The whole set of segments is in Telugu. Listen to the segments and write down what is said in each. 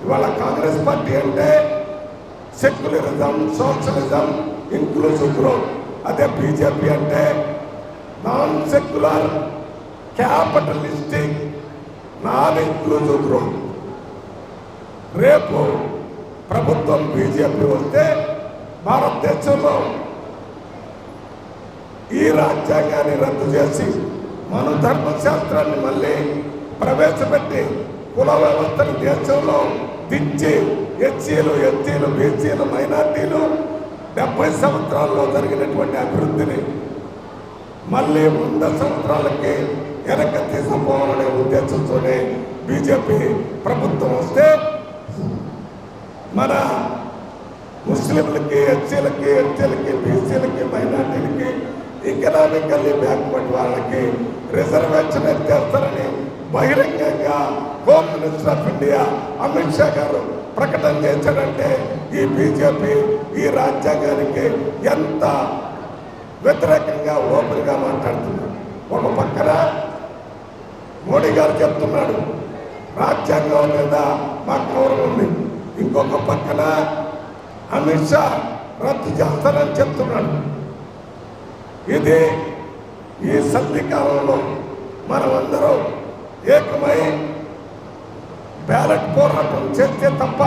ఇవాళ కాంగ్రెస్ పార్టీ అంటే సెక్యులరిజం, సోషలిజం, ఇంక్లూజివ్ గ్రోత్. అదే బీజేపీ అంటే non secular, capitalistic, non inclusive growth. రేపు ప్రభుత్వం బీజేపీ వస్తే భారతదేశంలో ఈ రాజ్యాంగాన్ని రద్దు చేసి మన ధర్మశాస్త్రాన్ని మళ్ళీ ప్రవేశపెట్టి కుల వ్యవస్థను దేశంలో దించి ఎస్సీలు, ఎస్టీలు, బీసీలు, మైనార్టీలు 70 సంవత్సరాల్లో జరిగినటువంటి అభివృద్ధిని మళ్ళీ 100 సంవత్సరాలకి వెనక తీసుకుపోవాలనే ఉద్దేశంతోనే బీజేపీ ప్రభుత్వం వస్తే మన ముస్లింలకి, ఎస్సీలకి, ఎస్టీలకి, బీసీలకి, మైనార్టీలకి, ఎకనామికల్లీ బ్యాక్వర్డ్ వాళ్ళకి రిజర్వేషన్ చేస్తారని బహిరంగంగా home minister of India Amit Shah గారు ప్రకటన చేశాడంటే ఈ బీజేపీ ఈ రాజ్యాంగానికి ఎంత వ్యతిరేకంగా ఓపెన్గా మాట్లాడుతున్నారు. ఒక పక్కన మోడీ గారు చెప్తున్నాడు రాజ్యాంగం మీద మాకు గౌరవం ఉంది, ఇంకొక పక్కన అమిత్ షా రద్దు చేస్తారని చెప్తున్నాడు. ఇది ఈ సంధికాలంలో మనమందరం ఏకమై బ్యాలెట్ పోరాటం చేస్తే తప్ప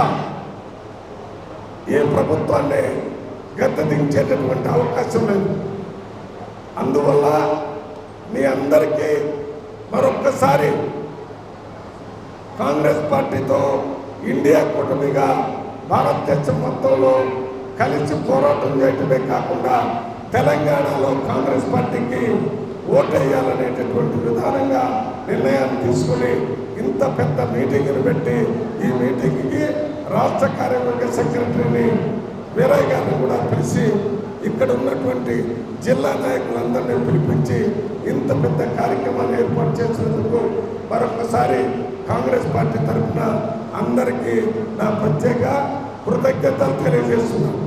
ఈ ప్రభుత్వాన్ని గద్దెదించేటటువంటి అవకాశం లేదు. అందువల్ల మీ అందరికీ మరొక్కసారి కాంగ్రెస్ పార్టీతో ఇండియా కూటమిగా భారతదేశం మొత్తంలో కలిసి పోరాటం చేయటమే కాకుండా తెలంగాణలో కాంగ్రెస్ పార్టీకి ఓటేయాలనేటటువంటి విధానంగా నిర్ణయాన్ని తీసుకుని ఇంత పెద్ద మీటింగ్ని పెట్టి ఈ మీటింగ్కి రాష్ట్ర కార్యవర్గ సెక్రటరీని వీరయ్య గారిని కూడా పిలిచి ఇక్కడ ఉన్నటువంటి జిల్లా నాయకులందరినీ పిలిపించి ఇంత పెద్ద కార్యక్రమాన్ని ఏర్పాటు చేసినందుకు మరొకసారి కాంగ్రెస్ పార్టీ తరఫున అందరికీ నా ప్రత్యేక కృతజ్ఞతలు తెలియజేస్తున్నాను.